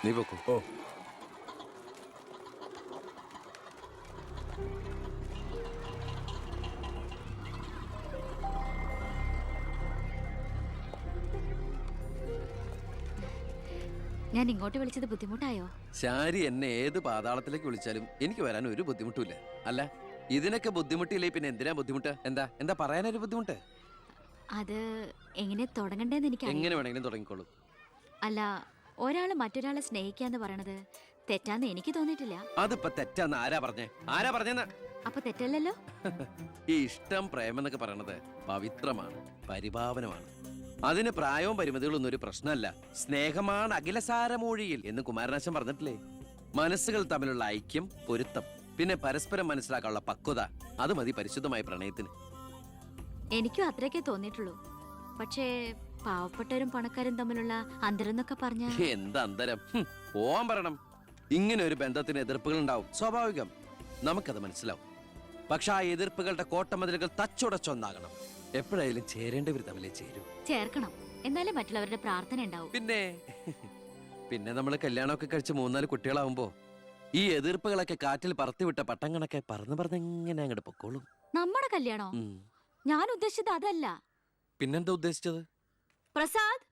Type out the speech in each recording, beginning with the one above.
നീ പോക്കോ. ഓ, ഞാൻ ഇങ്ങോട്ട് വിളിച്ചത് ബുദ്ധിമുട്ടായോ? ശാരി എന്നെ ഏത് പാതാളത്തിലേക്ക് വിളിച്ചാലും എനിക്ക് വരാൻ ഒരു ബുദ്ധിമുട്ടില്ല. അല്ല, ഇതിനൊക്കെ ബുദ്ധിമുട്ടില്ലേ പിന്നെ എന്തിനാ ബുദ്ധിമുട്ട്? എന്താ എന്താ പറയാനൊരു ബുദ്ധിമുട്ട്? അത് എങ്ങനെ തുടങ്ങണ്ടേന്ന് എനിക്ക് എങ്ങനെ വേണമെങ്കിലും തുടങ്ങിക്കോളൂ. അല്ല, ഒരാള് മറ്റൊരാളെ സ്നേഹിക്കാന്ന് പറയണത് തെറ്റാന്ന് എനിക്ക് തോന്നിയിട്ടില്ല. അതിപ്പോ തെറ്റാന്ന് ആരാ പറഞ്ഞേ? ആരാ പറഞ്ഞെന്ന്? അപ്പൊ തെറ്റല്ലല്ലോ. ഈ ഇഷ്ടം പ്രേമം എന്നൊക്കെ പറയണത് പവിത്രമാണ്, പരിപാവനമാണ്. അതിന് പ്രായവും പരിമിതികളൊന്നും ഒരു പ്രശ്നമല്ല. സ്നേഹമാണ് അഖിലസാരമൂഴിയിൽ എന്ന് കുമാരനാശൻ പറഞ്ഞിട്ടില്ലേ? മനസ്സുകൾ തമ്മിലുള്ള ഐക്യം, പൊരുത്തം, പിന്നെ പരസ്പരം മനസ്സിലാക്കാനുള്ള പക്വത, അത് മതി പരിശുദ്ധമായ പ്രണയത്തിന്. എനിക്കും അത്രയൊക്കെ തോന്നിയിട്ടുള്ളൂ. പക്ഷേ പാവപ്പെട്ടവരും പണക്കാരും തമ്മിലുള്ള അന്തരം എന്നൊക്കെ പറഞ്ഞ എന്താ അന്തരം? പോവാൻ പറയണം. ഇങ്ങനെ ഒരു ബന്ധത്തിന് എതിർപ്പുകൾ ഉണ്ടാവും, സ്വാഭാവികം. നമുക്കത് മനസ്സിലാവും. പക്ഷെ ആ എതിർപ്പുകളുടെ കോട്ടമതിലുകൾ തച്ചുടച്ചൊന്നാകണം. എപ്പോഴായാലും ചേരേണ്ടവർ തമ്മിലേ ചേരൂ. ചേർക്കണം, എന്നാലേ മറ്റുള്ളവരുടെ പ്രാർത്ഥന ഉണ്ടാവും. പിന്നെ നമ്മൾ കല്യാണമൊക്കെ കഴിച്ച് 3-4 കുട്ടികളാവുമ്പോ ഈ എതിർപ്പുകളൊക്കെ കാറ്റിൽ പറത്തിവിട്ട പട്ടങ്ങളൊക്കെ പറന്ന് അങ്ങോട്ട് പൊക്കോളും. നമ്മുടെ കല്യാണോ? ഞാൻ ഉദ്ദേശിച്ചത് അതല്ല. പിന്നെന്താ ഉദ്ദേശിച്ചത്? പ്രസാദ്,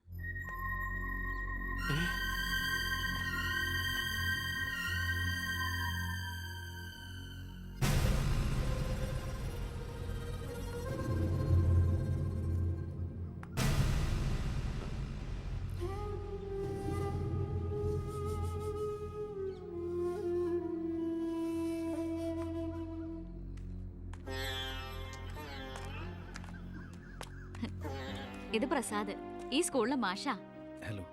ഇത് പ്രസാദ്, ഈ സ്കൂളിലെ മാഷാ. ഹലോ.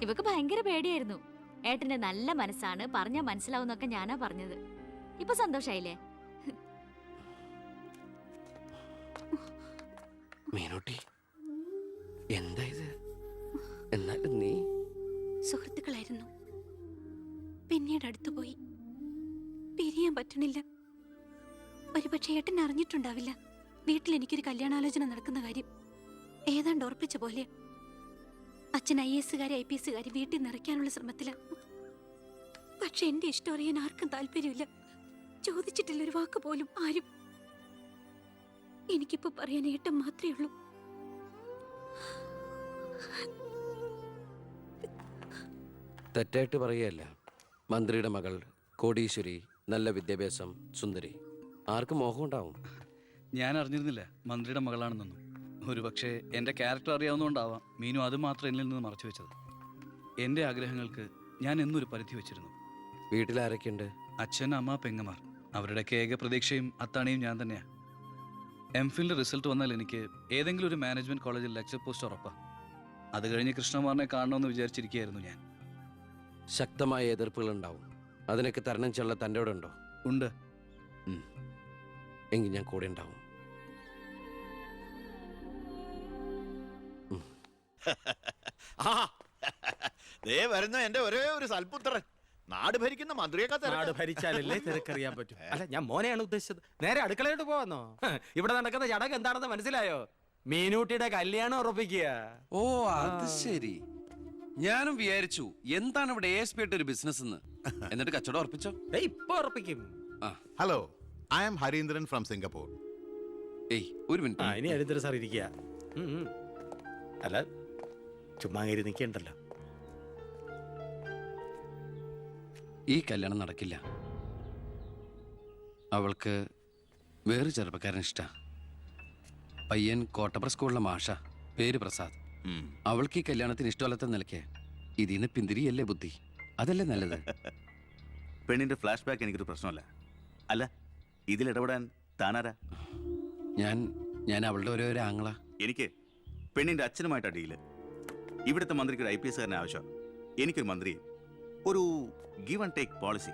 ഇവക്ക് ഭയങ്കര പേടിയായിരുന്നു. ഏട്ടന്റെ നല്ല മനസ്സാണ്, പറഞ്ഞാ മനസ്സിലാവുന്നൊക്കെ ഞാനാ പറഞ്ഞത്. ഇപ്പൊ സന്തോഷായില്ലേ? മീനൂട്ടി, എന്താ ഇത്? എന്നാലും നീ സുഹൃത്തുക്കളായിരുന്നു, പിന്നീട് അടുത്തുപോയി. പിരിയാൻ പറ്റണില്ല. ഒരുപക്ഷെ ഏട്ടൻ അറിഞ്ഞിട്ടുണ്ടാവില്ല വീട്ടിൽ എനിക്കൊരു കല്യാണാലോചന നടക്കുന്ന കാര്യം. ഏതാണ്ട് ഉറപ്പിച്ച പോലെ അച്ഛൻ IAS IPS വീട്ടിൽ നിറയ്ക്കാനുള്ള ശ്രമത്തില. പക്ഷെ എന്റെ ഇഷ്ടം അറിയാൻ ആർക്കും താല്പര്യമില്ല. ചോദിച്ചിട്ടില്ല ഒരു വാക്ക് പോലും ആരും. എനിക്കിപ്പോ പറയാൻ ഏട്ടൻ മാത്രമേ ഉള്ളൂ. തെറ്റായിട്ട് പറയുകയല്ല. മന്ത്രിയുടെ മകൾ, കോടീശ്വരി, നല്ല വിദ്യാഭ്യാസം, സുന്ദരി, ആർക്കും മോഹം ഉണ്ടാവും. ഞാൻ അറിഞ്ഞിരുന്നില്ല മന്ത്രിയുടെ മകളാണെന്നൊന്നും. ഒരു പക്ഷേ എൻ്റെ ക്യാരക്ടർ അറിയാവുന്നതുകൊണ്ടാവാം മീനു അത് മാത്രം എന്നിൽ നിന്ന് മറച്ചു വെച്ചത്. എൻ്റെ ആഗ്രഹങ്ങൾക്ക് ഞാൻ എന്നൊരു പരിധി വെച്ചിരുന്നു. വീട്ടിൽ ആരൊക്കെയുണ്ട്? അച്ഛൻ, അമ്മ, പെങ്ങമാർ. അവരുടെയൊക്കെ ഏക പ്രതീക്ഷയും അത്താണിയും ഞാൻ തന്നെയാണ്. MPhilന്റെ റിസൾട്ട് വന്നാൽ എനിക്ക് ഏതെങ്കിലും ഒരു മാനേജ്മെന്റ് കോളേജിൽ ലെക്ചർ പോസ്റ്റ് ഉറപ്പാ. അത് കഴിഞ്ഞ് കൃഷ്ണകുമാറിനെ കാണണമെന്ന് വിചാരിച്ചിരിക്കുകയായിരുന്നു ഞാൻ. ശക്തമായ എതിർപ്പുകൾ ഉണ്ടാവും. അതിനൊക്കെ തരണം ചെയ്യാനുള്ള തൻ്റെ അവിടെ ഉണ്ടോ? ഉണ്ട്. എങ്കിൽ ഞാൻ കൂടെ ഉണ്ടാവും. ദേ വരുന്ന എന്റെ ഒരേ ഒരു സൽപുത്രൻ. നാട് ഭരിക്കുന്ന മന്ത്രിയൊക്കെ നാട് ഭരിച്ചാലല്ലേ തിരക്കറിയാൻ പറ്റും. അല്ല, ഞാൻ മോനെയാണ് ഉദ്ദേശിച്ചത്. നേരെ അടുക്കളയോട്ട് പോവാന്നോ? ഇവിടെ നടക്കുന്ന ചടങ്ങ് എന്താണെന്ന് മനസ്സിലായോ? മീനൂട്ടിയുടെ കല്യാണം ഉറപ്പിക്കുക. ഓ, അത് ശരി. ഞാനും വിചാരിച്ചു എന്താണ് ഇവിടെ ASP ആയിട്ട് ഒരു ബിസിനസ് എന്ന്. എന്നിട്ട് കച്ചവടം ഉറപ്പിച്ചോ? ഇപ്പൊ ഉറപ്പിക്കും. Hello, I am Harindran from Singapore. ഒരു മിനിറ്റ്. ഇനി ഹരീന്ദ്രൻ സാർ ഇരിക്കുക. അല്ല, ചുമ്മാ കയറി നിൽക്കണ്ടല്ലോ. ഈ കല്യാണം നടക്കില്ല. അവൾക്ക് വേറെ ചെറുപ്പക്കാരൻ ഇഷ്ട. പയ്യൻ കോട്ടപ്പുറ സ്കൂളിലെ മാഷ, പേര് പ്രസാദ്. അവൾക്ക് ഈ കല്യാണത്തിന് ഇഷ്ടമല്ലാത്ത നിലയ്ക്ക് ഇതിന്ന് പിന്തിരിയല്ലേ ബുദ്ധി. അതല്ലേ നല്ലത്. പെണ്ണിന്റെ ഫ്ലാഷ് ബാക്ക് എനിക്കൊരു പ്രശ്നമല്ല. അല്ല, ഇതിൽ ഇടപെടാൻ താനാരാ? ഞാൻ അവളുടെ ഒരു ആങ്ങള. എനിക്ക് പെണ്ണിന്റെ അച്ഛനുമായിട്ടാണ് ഡീല്. ഇവിടുത്തെ മന്ത്രിക്ക് ഒരു IPS ആവശ്യം. എനിക്കൊരു മന്ത്രി, ഒരു ഗീവ് ആൻഡ് ടേക്ക് പോളിസി.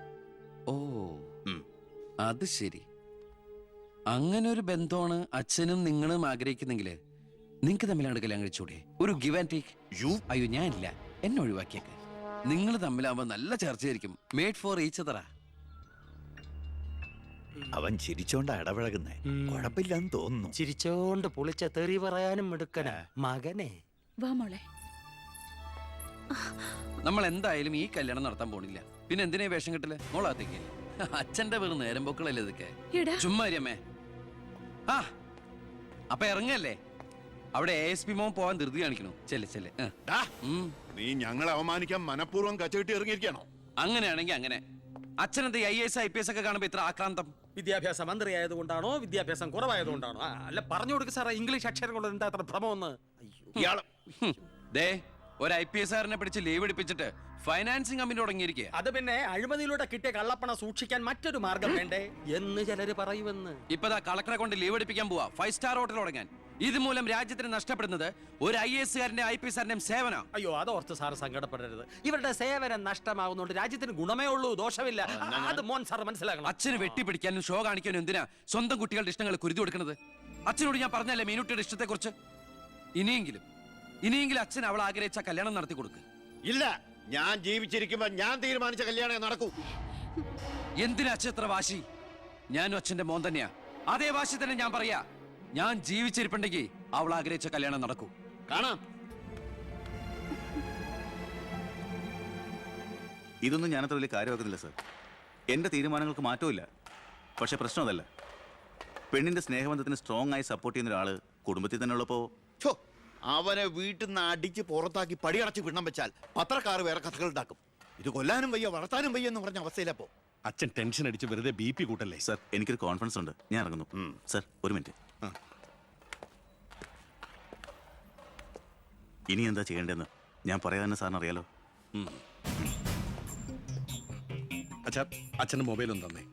ഓ, അത് ശരി. അങ്ങനെ ഒരു ബന്ധമാണ് അച്ഛനും നിങ്ങളും ആഗ്രഹിക്കുന്നെങ്കിൽ നിങ്ങൾക്ക് തമ്മിലാണ് കല്യാണം കഴിച്ചൂടെ? ഒരു ഗിവ് ആൻഡ് ടേക്ക്. അയ്യോ, ഞാനില്ല, എന്നെ ഒഴിവാക്കിയേക്ക്. നിങ്ങൾ തമ്മിലാവുമ്പോ നല്ല ചർച്ചയായിരിക്കും. മേഡ് ഫോർ ഈച്ച് അതറാ. അവൻ ചിരിച്ചോണ്ടാ ഇടപഴകുന്നേ. കുഴപ്പമില്ലെന്ന് തോന്നുന്നു. ചിരിച്ചോണ്ട് പൊളിച്ച തെറി പറയാനും എടുക്കന മകനെ. വാ മോളെ. നമ്മൾ എന്തായാലും ഈ കല്യാണം നടത്താൻ പോണില്ല. പിന്നെ എന്തിനാ വേഷം കെട്ടില്? മോളാത്തേക്ക് അച്ഛന്റെ വെറും നേരം പൊക്കളല്ലേ ഇതൊക്കെ. എടാ ചുമ്മാരിയമ്മേ. ആ അപ്പൊ ഇറങ്ങല്ലേ? അവിടെ ASP മോൻ പോവാൻ ധൃതി കാണിക്കണു. ചെല്ല് ചെല്ല്. ഡാ, നീ ഞങ്ങളെ അവമാനിക്കാൻ മനഃപൂർവ്വം കച്ചകെട്ടി ഇറങ്ങിയിരിക്കണോ? അങ്ങനെയാണെങ്കിൽ അങ്ങനെ. അച്ഛനെന്ത് IAS IPS ഒക്കെ കാണുമ്പോ ഇത്ര ആക്രാന്തം? വിദ്യാഭ്യാസ മന്ത്രി ആയതുകൊണ്ടാണോ വിദ്യാഭ്യാസം കുറവായതുകൊണ്ടാണോ? അല്ല പറഞ്ഞു കൊടുക്ക് സാറേ, ഇംഗ്ലീഷ് അക്ഷരം കൊണ്ട് എന്താ അത്ര ഭ്രമമെന്ന്? ഇയാള് ദേ ഒരു IPS കാരനെ പിടിച്ച് ലീവ് എടുപ്പിച്ചിട്ട് ഫൈനാൻസിങ് കമ്പനി തുടങ്ങിയിരിക്കുക. അത് പിന്നെ അഴിമതിയിലൂടെ കിട്ടിയ കള്ളപ്പണം സൂക്ഷിക്കാൻ മറ്റൊരു മാർഗം വേണ്ടേ എന്ന് ചിലര് പറയുമെന്ന്. ഇപ്പതാ കളക്ടറെ കൊണ്ട് ലീവ് എടുപ്പിക്കാൻ പോവാ 5 സ്റ്റാർ ഹോട്ടൽ തുടങ്ങാൻ. ഇതുമൂലം രാജ്യത്തിന് നഷ്ടപ്പെടുന്നത് ഒരു IAS കാരന്റെ IPS കാരന്റെയും സേവനം. അയ്യോ, അതോർത്ത് സാറ് സങ്കടപ്പെടരുത്. ഇവരുടെ സേവനം നഷ്ടമാകുന്നതുകൊണ്ട് രാജ്യത്തിന് ഗുണമേ ഉള്ളൂ, ദോഷമില്ല. അത് മോൻ സാർ മനസ്സിലാക്കണം. അച്ഛന് വെട്ടിപ്പിടിക്കാനും ഷോ കാണിക്കാനും എന്തിനാ സ്വന്തം കുട്ടികളുടെ ഇഷ്ടങ്ങൾ കുരുതി കൊടുക്കുന്നത്? അച്ഛനോട് ഞാൻ പറഞ്ഞല്ലേ മീനുട്ടിയുടെ ഇഷ്ടത്തെ കുറിച്ച്. ഇനിയെങ്കിലും അച്ഛൻ അവൾ ആഗ്രഹിച്ച കല്യാണം നടത്തി കൊടുക്ക്. ഇല്ല, ഞാൻ ജീവിച്ചിരിക്കുമ്പോ ഞാൻ തീരുമാനിച്ച കല്യാണം നടക്കൂ. എന്തിനാ അച്ഛൻ എത്ര വാശി? ഞാനും അച്ഛന്റെ മോൻ തന്നെയാ. അതേ വാശി തന്നെ ഞാൻ പറയാ. ഞാൻ ജീവിച്ചിരിപ്പുണ്ടെങ്കിൽ അവൾ ആഗ്രഹിച്ച കല്യാണം നടക്കൂ. കാണാം. ഇതൊന്നും ഞാനത്ര വലിയ കാര്യമാക്കുന്നില്ല സർ. എൻ്റെ തീരുമാനങ്ങൾക്ക് മാറ്റമില്ല. പക്ഷെ പ്രശ്നം അതല്ല. പെണ്ണിന്റെ സ്നേഹബന്ധത്തിന് സ്ട്രോങ് ആയി സപ്പോർട്ട് ചെയ്യുന്ന ഒരാള് കുടുംബത്തിൽ തന്നെ ഉള്ളപ്പോ ഛോ, അവനെ വീട്ടിൽ നിന്ന് അടിച്ച് പുറത്താക്കി പടിയടച്ച് പിണ്ണം വെച്ചാൽ പത്രക്കാർ വേറെ കഥകൾ ഉണ്ടാക്കും. ഇത് കൊല്ലാനും വയ്യ വളർത്താനും വയ്യ എന്ന് പറഞ്ഞ അവസ്ഥയിലപ്പോ അച്ഛൻ ടെൻഷൻ അടിച്ച് വെറുതെ BP കൂട്ടല്ലേ. സർ, എനിക്കൊരു കോൺഫിഡൻസ് ഉണ്ട്. ഞാൻ ഇറങ്ങുന്നു. സർ, ഒരു മിനിറ്റ്. ഇനി എന്താ ചെയ്യേണ്ടതെന്ന് ഞാൻ പറയാതെ സാറിന് അറിയാലോ. അച്ഛാ, അച്ഛൻ്റെ മൊബൈലൊന്നും തന്നേ.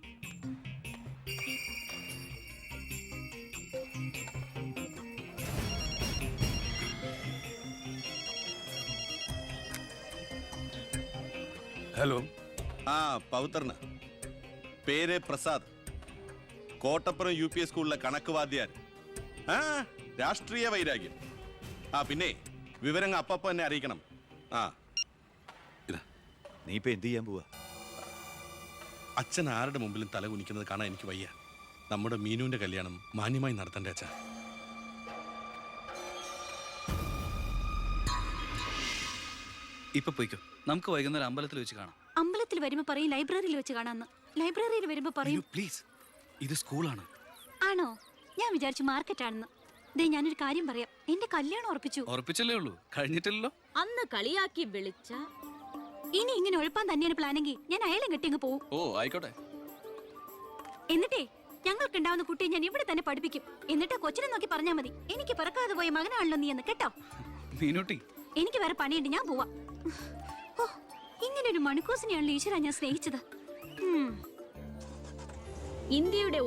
ഹലോ. ആ, പവിത്രന്. പേര് പ്രസാദ്. കോട്ടപ്പുറം UP സ്കൂളിലെ കണക്ക് വാദ്യാർ. ആ, രാഷ്ട്രീയ വൈരാഗ്യം. ആ, പിന്നെ വിവരങ്ങൾ അപ്പപ്പോ എന്നെ അറിയിക്കണം. ആ, നീ ഇപ്പൊ എന്ത് ചെയ്യാൻ പോവാ? അച്ഛൻ ആരുടെ മുമ്പിലും തല കുനിക്കുന്നത് കാണാൻ എനിക്ക് വയ്യ. നമ്മുടെ മീനുവിന്റെ കല്യാണം മാന്യമായി നടത്തണ്ടേ അച്ഛാ? ഇപ്പൊ പോയിക്കോ. നമുക്ക് വൈകുന്നേരം അമ്പലത്തിൽ വെച്ച് കാണാം. അമ്പലത്തിൽ വരുമ്പോ പറയും ലൈബ്രറിയിൽ വെച്ച് കാണാന്ന്. ലൈബ്രറിയിൽ വരുമ്പോ പറയും പ്ലീസ്, ഇത് സ്കൂളാണ്. ആണോ? ഞാൻ വിചാരിച്ചു മാർക്കറ്റ് ആണെന്ന്. ദേ, ഞാനൊരു കാര്യം പറയാം. എന്റെ കല്യാണം ഉറപ്പിച്ചു. ഉറപ്പിച്ചല്ലേ ഉള്ളൂ, കഴിഞ്ഞിട്ടില്ലല്ലോ. അന്ന് കളിയാക്കി വിളിച്ച ഇനി ഇങ്ങനെ ഒഴിപ്പാൻ തന്നെയാണ് പ്ലാനെങ്കിൽ ഞാൻ അയാളെ കെട്ടി അങ്ങ് പോവും. ഓ, ആയിക്കോട്ടെ. എന്നിട്ടേ ഞങ്ങൾക്ക് ഉണ്ടാവുന്ന കുട്ടിയെ ഞാൻ ഇവിടെ തന്നെ പഠിപ്പിക്കും. എന്നിട്ട് കൊച്ചിനെ നോക്കി പറഞ്ഞാൽ മതി, എനിക്ക് പിറക്കാതെ പോയ മകനാണല്ലോ നീ എന്ന്. കേട്ടോ? മീനുട്ടി, എനിക്ക് വേറെ പണിയുണ്ട്, ഞാൻ പോവാ. ഓ, ഇങ്ങനെ ഒരു മണിക്കൂസിനെയാണല്ലോ ഈശ്വര ഞാൻ സ്നേഹിച്ചത്. ഇന്ത്യയുടെ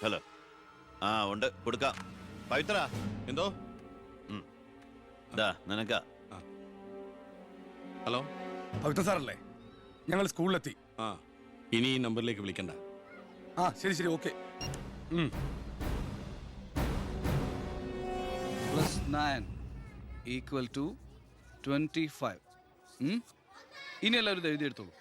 ഹലോ. ആ, ഉണ്ട്, കൊടുക്കാം. പവിത്ര, എന്തോ? നിനക്കാ. ഹലോ, പവിത്ര സാറല്ലേ? ഞങ്ങൾ സ്കൂളിലെത്തി. ആ, ഇനി ഈ നമ്പറിലേക്ക് വിളിക്കണ്ട. ആ, ശരി ശരി, ഓക്കെ. +9 = 25. ഇനി എല്ലാവരും ഇത് എഴുതിയെടുത്തോളൂ.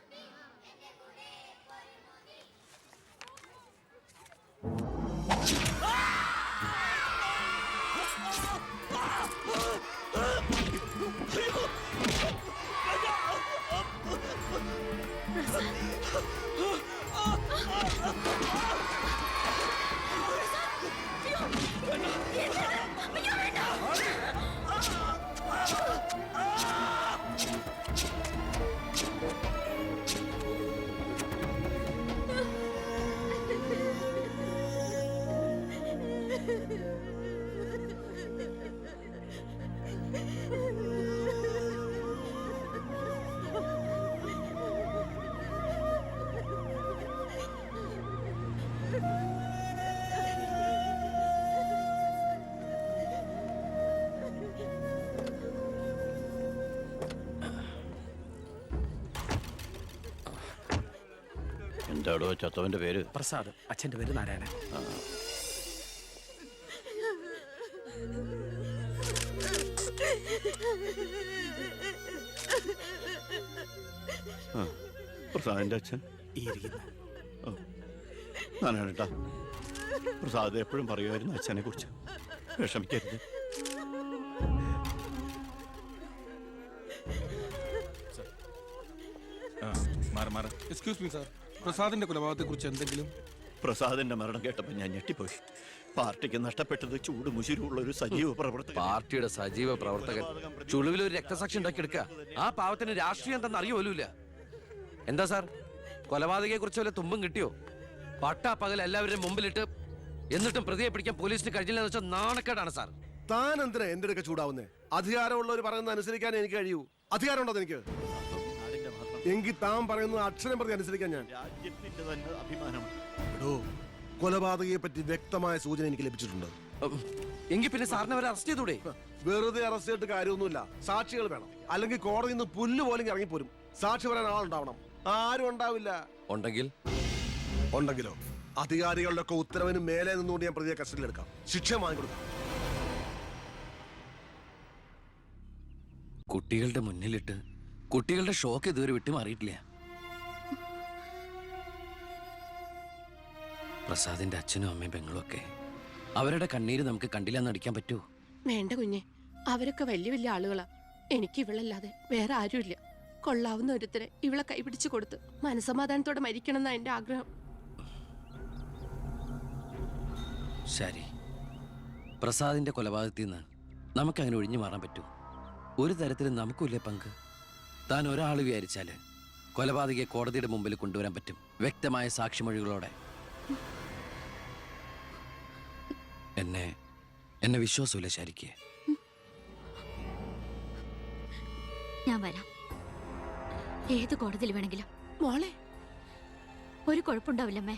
എന്താടോ ചത്തവന്റെ പേര്? പ്രസാദ്. അച്ഛന്റെ പേര് നാരായണൻ. പ്രസാദിന്റെ അച്ഛൻ ഞാനാണ് കേട്ടാ. പ്രസാദ് എപ്പോഴും പറയുമായിരുന്നു അച്ഛനെ കുറിച്ച്. വിഷമിക്കരുത്. എക്സ്ക്യൂസ് മീ സാർ, പ്രസാദിന്റെ കൊലപാതകത്തെ കുറിച്ച് എന്തെങ്കിലും? പ്രസാദിന്റെ മരണം കേട്ടപ്പോൾ ഞാൻ ഞെട്ടിപ്പോയി. പാർട്ടിക്ക് നഷ്ടപ്പെട്ടത് ചൂട് മുശിരുള്ള ഒരു സജീവ പ്രവർത്തകൻ. പാർട്ടിയുടെ സജീവ പ്രവർത്തകൻ ചുളുവിൽ ഒരു രക്തസാക്ഷി ഉണ്ടാക്കിയെടുക്കുക. ആ പാവത്തിന് രാഷ്ട്രീയം എന്താണെന്ന് അറിയുമല്ല. എന്താ സാർ, കൊലപാതകയെ കുറിച്ച് വല്ല തുമ്പും കിട്ടിയോ? പട്ടാ പകൽ എല്ലാവരുടെയും മുമ്പിലിട്ട് എന്നിട്ടും പ്രതിയെ പിടിക്കാൻ പോലീസിന് കഴിഞ്ഞില്ലെന്ന് വെച്ചാൽ നാണക്കേടാണ് സാർ. താൻ എന്തിനാ എന്റെ അടുക്ക ചൂടാവുന്നേ? അധികാരമുള്ളവർ പറയുന്നത് അനുസരിക്കാൻ എനിക്ക് കഴിയൂ. അധികാരമുണ്ടോ എനിക്ക്? എങ്കിൽ താൻ പറയുന്നത് അക്ഷരം പ്രതി അനുസരിക്കാൻ ഞാൻ. രാജ്യത്തിന്റെ തന്നെ അഭിമാനമാണ്. എടോ, കൊലപാതകയെ പറ്റി വ്യക്തമായ സൂചന എനിക്ക് ലഭിച്ചിട്ടുണ്ട്. എങ്കിൽ പിന്നെ സാറിനെ അവരെ അറസ്റ്റ് ചെയ്തൂടെ? വെറുതെ അറസ്റ്റ് ചെയ്തിട്ട് കാര്യമൊന്നുമില്ല. സാക്ഷികൾ വേണം. അല്ലെങ്കിൽ കോടതിയിൽ നിന്ന് പുല്ല് പോലും ഇറങ്ങിപ്പോരും. സാക്ഷി പറയാൻ ആളുണ്ടാവണം. ആരും ഉണ്ടാവില്ല. ഉണ്ടെങ്കിലോ അധികാരികളുടെ ഒക്കെ ഉത്തരവിന് മേലെ നിന്നുകൊണ്ട് ഞാൻ പ്രതിയെ കസ്റ്റഡിയിലെടുക്കാം. ശിക്ഷ വാങ്ങിക്കൊടുക്കാം. കുട്ടികളുടെ മുന്നിലിട്ട് കുട്ടികളുടെ ഷോക്ക് ഇതുവരെ വിട്ടുമാറിയിട്ടില്ല. പ്രസാദിന്റെ അച്ഛനും അമ്മയും പെങ്ങളും ഒക്കെ അവരുടെ കണ്ണീര് നമുക്ക് കണ്ടില്ലെന്ന് അടിക്കാൻ പറ്റുമോ? വേണ്ട കുഞ്ഞെ, അവരൊക്കെ വലിയ വലിയ ആളുകളാ. എനിക്ക് ഇവളല്ലാതെ വേറെ ആരുമില്ല. കൊള്ളാവുന്ന ഒരുത്തരെ ഇവളെ കൈപിടിച്ചു കൊടുത്ത് മനസമാധാനത്തോടെ മരിക്കണം എന്നാ എന്റെ ആഗ്രഹം. ശരി, പ്രസാദിന്റെ കൊലപാതകത്തിൽ നിന്ന് നമുക്കങ്ങനെ ഒഴിഞ്ഞു മാറാൻ പറ്റൂ? ഒരു തരത്തിലും നമുക്കില്ലേ പങ്ക്? താൻ ഒരാൾ വിചാരിച്ചാല് കൊലപാതകയെ കോടതിയുടെ മുമ്പിൽ കൊണ്ടുവരാൻ പറ്റും, വ്യക്തമായ സാക്ഷിമൊഴികളോടെ. എന്നെ വിശ്വാസമില്ല ശരിക്ക്. ഞാൻ വരാം. ഏത് കോടതിയിൽ വേണമെങ്കിലും. മോളെ, ഒരു കുഴപ്പമുണ്ടാവില്ലമ്മേ.